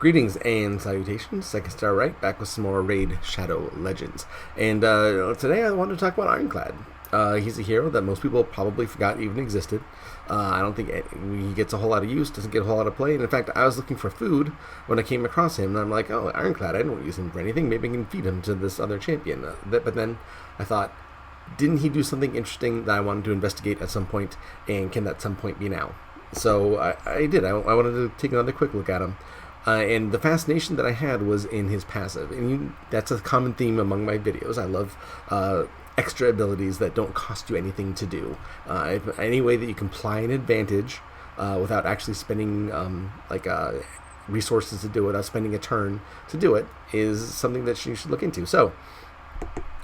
Greetings and salutations, Second Star Right, back with some more Raid Shadow Legends. And today I wanted to talk about Ironclad. He's a hero that most people probably forgot even existed. I don't think he gets a whole lot of use, doesn't get a whole lot of play. And in fact, I was looking for food when I came across him, and I'm like, oh, Ironclad, I don't use him for anything. Maybe I can feed him to this other champion. But then I thought, didn't he do something interesting that I wanted to investigate at some point, and can that some point be now? So I did. I wanted to take another quick look at him. And the fascination that I had was in his passive. And that's a common theme among my videos. I love extra abilities that don't cost you anything to do. Any way that you can apply an advantage without actually spending resources to do it, without spending a turn to do it, is something that you should look into. So,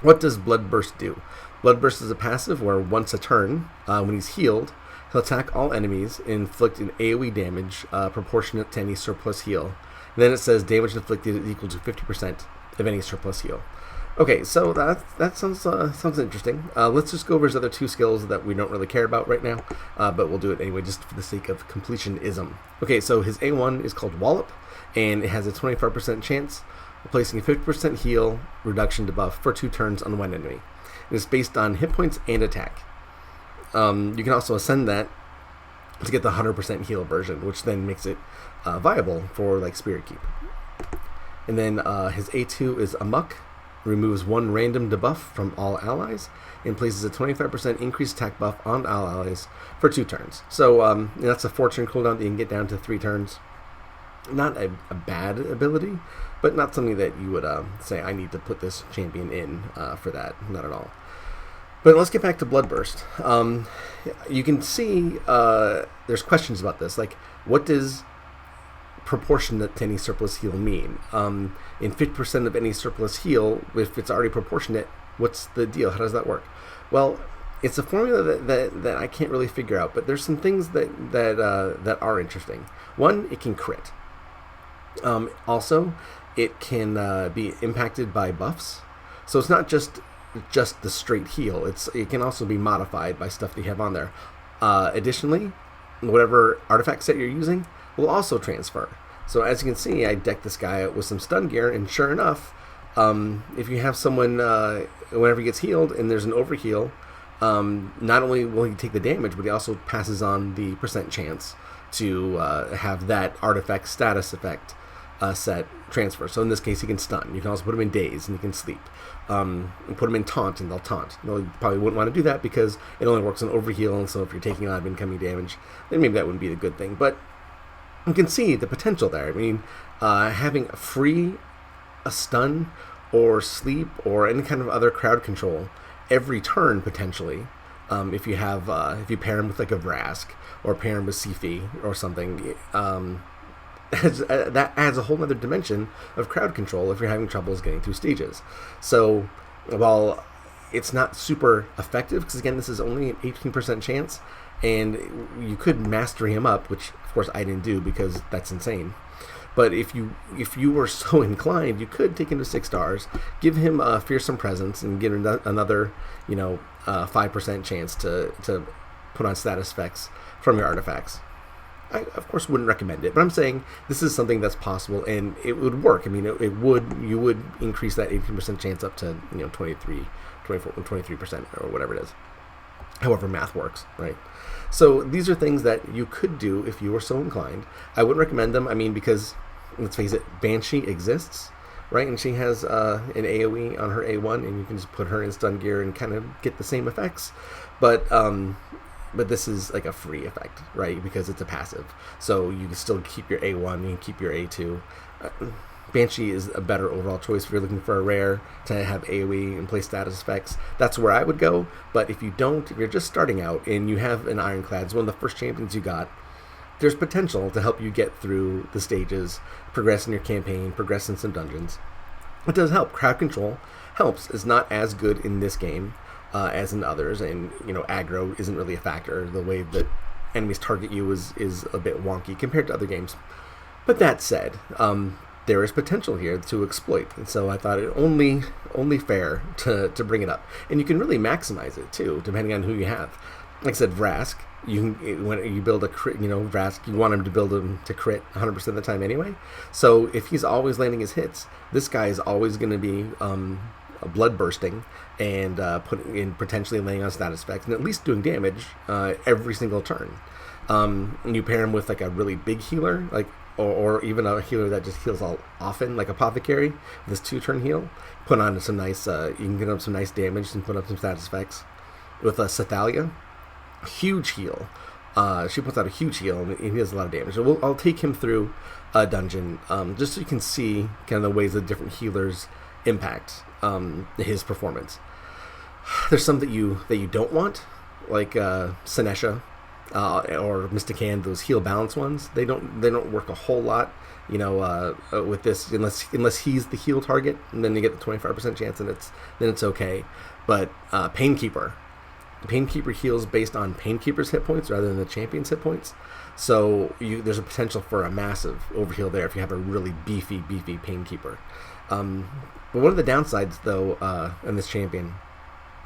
what does Bloodburst do? Bloodburst is a passive where once a turn, when he's healed, he'll attack all enemies and inflict an AoE damage proportionate to any surplus heal. And then it says damage inflicted is equal to 50% of any surplus heal. Okay, so that sounds interesting. Let's just go over his other two skills that we don't really care about right now, but we'll do it anyway just for the sake of completionism. Okay, so his A1 is called Wallop, and it has a 25% chance of placing a 50% heal reduction debuff for 2 turns on one enemy. It is based on hit points and attack. You can also ascend that to get the 100% heal version, which then makes it viable for like Spirit Keep. And then his A2 is Amok, removes 1 random debuff from all allies, and places a 25% increased attack buff on all allies for 2 turns. So that's a 4-turn cooldown that you can get down to 3 turns. Not a bad ability, but not something that you would say, I need to put this champion in for that. Not at all. But let's get back to Bloodburst. You can see there's questions about this, like what does proportionate to any surplus heal mean? In 50% of any surplus heal, if it's already proportionate, what's the deal? How does that work? Well, it's a formula that I can't really figure out, but there's some things that are interesting. One, it can crit. Also, it can be impacted by buffs. So it's not just the straight heal. It can also be modified by stuff that you have on there. Additionally, whatever artifact set you're using will also transfer. So as you can see, I decked this guy out with some stun gear, and sure enough, if you have someone whenever he gets healed and there's an overheal, not only will he take the damage, but he also passes on the percent chance to have that artifact status effect set transfer. So in this case, he can stun. You can also put him in daze, and he can sleep. And put him in taunt, and they'll taunt. You probably wouldn't want to do that because it only works on overheal, and so if you're taking a lot of incoming damage, then maybe that wouldn't be a good thing. But you can see the potential there. I mean, having a stun or sleep or any kind of other crowd control every turn potentially, if you pair him with like a Vrask or pair him with Sifi or something, that adds a whole other dimension of crowd control if you're having troubles getting through stages. So while it's not super effective, because again this is only an 18% chance, and you could mastery him up, which of course I didn't do because that's insane. But if you were so inclined, you could take him to 6 stars, give him a fearsome presence, and give him another 5% chance to put on status effects from your artifacts. I, of course, wouldn't recommend it, but I'm saying this is something that's possible, and it would work. I mean, you would increase that 18% chance up to 23, 24, 23% or whatever it is. However math works, right? So these are things that you could do if you were so inclined. I wouldn't recommend them. I mean, because let's face it, Banshee exists, right? And she has an AoE on her A1, and you can just put her in stun gear and kind of get the same effects. But this is like a free effect, right? Because it's a passive. So you can still keep your A1, you can keep your A2. Banshee is a better overall choice if you're looking for a rare to have AoE and play status effects. That's where I would go. But if you don't, if you're just starting out and you have an Ironclad, it's one of the first champions you got, there's potential to help you get through the stages, progress in your campaign, progress in some dungeons. It does help. Crowd control helps. It's not as good in this game as in others, and aggro isn't really a factor. The way that enemies target you is a bit wonky compared to other games. But that said, there is potential here to exploit, and so I thought it only fair to bring it up. And you can really maximize it too, depending on who you have. like I said, Vrask. When you build a crit, Vrask, you want him to build him to crit 100% of the time anyway. So if he's always landing his hits, this guy is always going to be blood bursting and putting in potentially laying on status effects and at least doing damage every single turn. And you pair him with like a really big healer, like or even a healer that just heals all often, like Apothecary, this 2-turn heal. Put on some nice, you can get up some nice damage and put up some status effects. With Sathalia, huge heal. She puts out a huge heal and he does a lot of damage. So I'll take him through a dungeon just so you can see kind of the ways that different healers impact his performance. There's some that you don't want, like Senesha or Mystic Hand, those heal balance ones. They don't work a whole lot, with this unless he's the heal target, and then you get the 25% chance, and then it's okay. But Painkeeper heals based on Painkeeper's hit points rather than the champion's hit points. So there's a potential for a massive overheal there if you have a really beefy Painkeeper. But one of the downsides, though, in this champion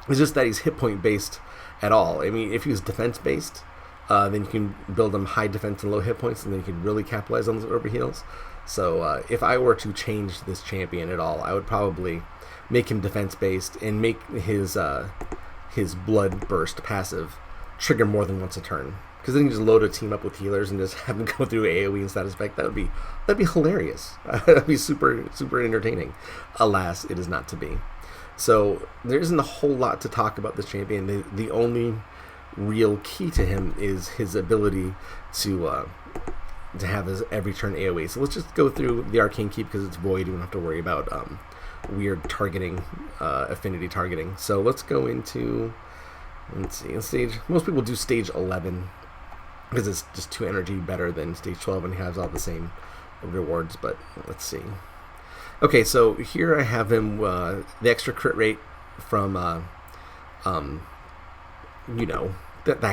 is just that he's hit point based at all. I mean, if he was defense based, then you can build him high defense and low hit points, and then you can really capitalize on those overheals. So if I were to change this champion at all, I would probably make him defense based and make his blood burst passive trigger more than once a turn. Because then you just load a team up with healers and just have them go through AoE and status effect. That'd be hilarious. That'd be super entertaining. Alas, it is not to be. So there isn't a whole lot to talk about this champion. The only real key to him is his ability to have his every turn AoE. So let's just go through the Arcane Keep because it's void. You don't have to worry about weird targeting, affinity targeting. So let's go into, let's see, stage. Most people do stage 11 because it's just 2 energy better than stage 12 and he has all the same rewards. But let's see. Okay, so here I have him the extra crit rate from that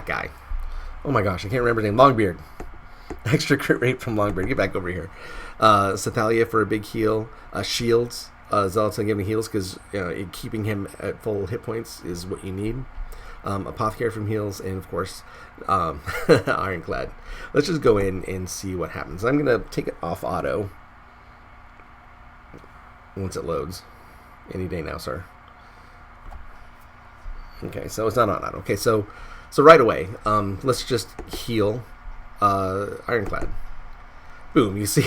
guy. Oh my gosh, I can't remember his name. Longbeard. Extra crit rate from Longbeard. Get back over here. Sathalia for a big heal. Shields. Zealots and giving heals because keeping him at full hit points is what you need. Apothecary from heals, and of course Ironclad. Let's just go in and see what happens. I'm gonna take it off auto once it loads. Any day now, sir. Okay, so it's not on auto. Okay, so right away, let's just heal Ironclad. Boom, you see,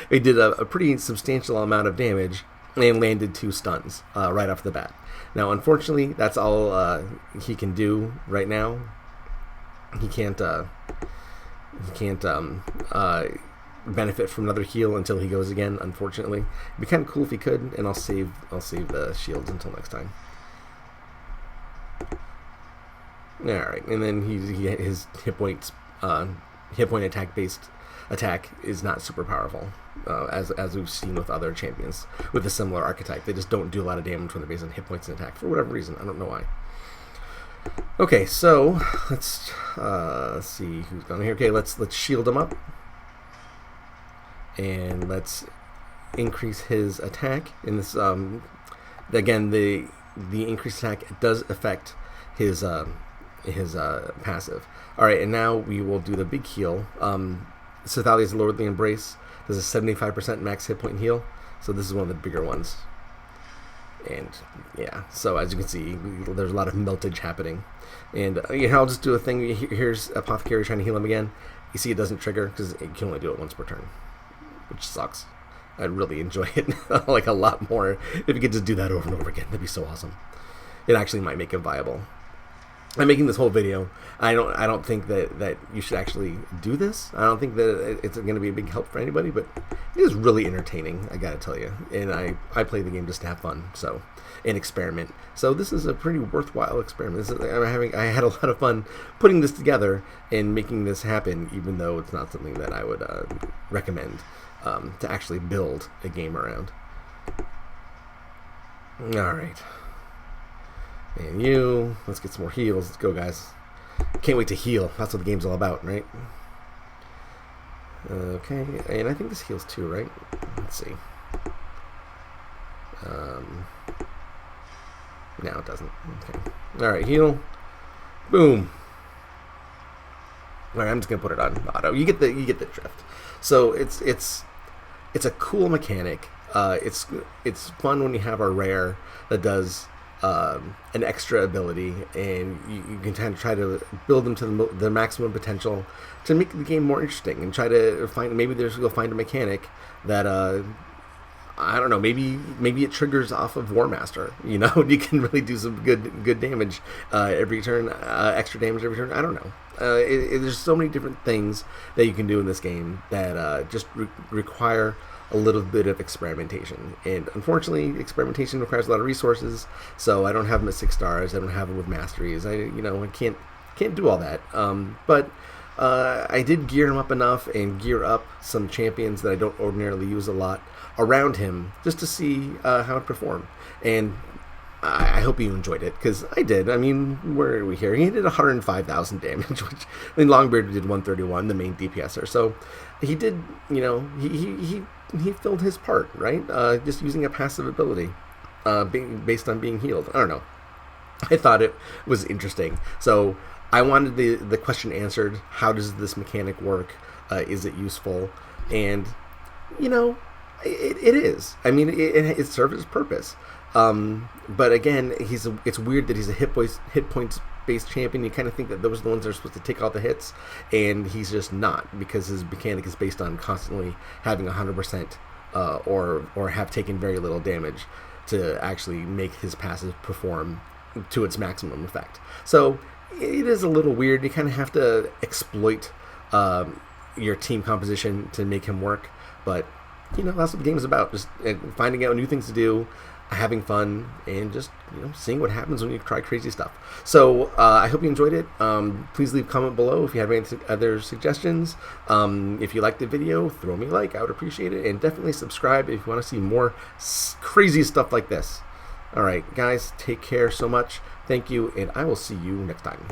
it did a pretty substantial amount of damage and landed 2 stuns right off the bat. Now, unfortunately, that's all he can do right now. He can't benefit from another heal until he goes again, unfortunately. It'd be kind of cool if he could, and I'll save the shields until next time. Alright, and then his hit point attack based attack is not super powerful, as we've seen with other champions with a similar archetype. They just don't do a lot of damage when they're based on hit points and attack for whatever reason. I don't know why. Okay, so let's see who's going here. Okay, let's shield him up, and let's increase his attack. In this, again, the increased attack does affect his passive. All right, and now we will do the big heal. Sathalia's Lordly Embrace does a 75% max hit point heal, so this is one of the bigger ones. And yeah, so as you can see, there's a lot of meltage happening. And I'll just do a thing. Here's Apothecary trying to heal him again. You see it doesn't trigger because it can only do it once per turn, which sucks. I'd really enjoy it like a lot more if you could just do that over and over again. That'd be so awesome. It actually might make it viable. I'm making this whole video. I don't think that you should actually do this. I don't think that it's going to be a big help for anybody, but it is really entertaining, I gotta tell you. And I play the game just to have fun, so, and experiment. So this is a pretty worthwhile experiment. I had a lot of fun putting this together and making this happen, even though it's not something that I would recommend to actually build a game around. All right. And let's get some more heals. Let's go, guys. Can't wait to heal. That's what the game's all about, right? Okay, and I think this heals too, right? Let's see. No, it doesn't. Okay. Alright, heal. Boom. All right, I'm just gonna put it on auto. You get the drift. So it's a cool mechanic. It's fun when you have a rare that does an extra ability, and you can kind of try to build them to the maximum potential to make the game more interesting, and try to find you'll find a mechanic that I don't know, maybe it triggers off of War Master. You know, you can really do some good damage every turn, extra damage every turn. I don't know. There's so many different things that you can do in this game that just require a little bit of experimentation. And unfortunately, experimentation requires a lot of resources. So I don't have them at 6 stars. I don't have them with masteries. I can't do all that. But I did gear him up enough and gear up some champions that I don't ordinarily use a lot around him just to see how it performed. And I hope you enjoyed it, because I did. I mean, where are we here? He did 105,000 damage, which I mean, Longbeard did 131, the main DPSer. So he did, he filled his part, right? Just using a passive ability, based on being healed. I don't know. I thought it was interesting. So I wanted the question answered. How does this mechanic work? Is it useful? And, it is. I mean, it serves its purpose. But again, it's weird that he's a hit points based champion. You kind of think that those are the ones that are supposed to take all the hits, and he's just not, because his mechanic is based on constantly having 100% or have taken very little damage to actually make his passive perform to its maximum effect. So it is a little weird. You kind of have to exploit your team composition to make him work, but that's what the game is about. Just finding out new things to do, having fun, and just seeing what happens when you try crazy stuff. So I hope you enjoyed it. Please leave a comment below if you have any other suggestions. If you liked the video, throw me a like. I would appreciate it. And definitely subscribe if you want to see more crazy stuff like this. All right, guys, take care so much. Thank you, and I will see you next time.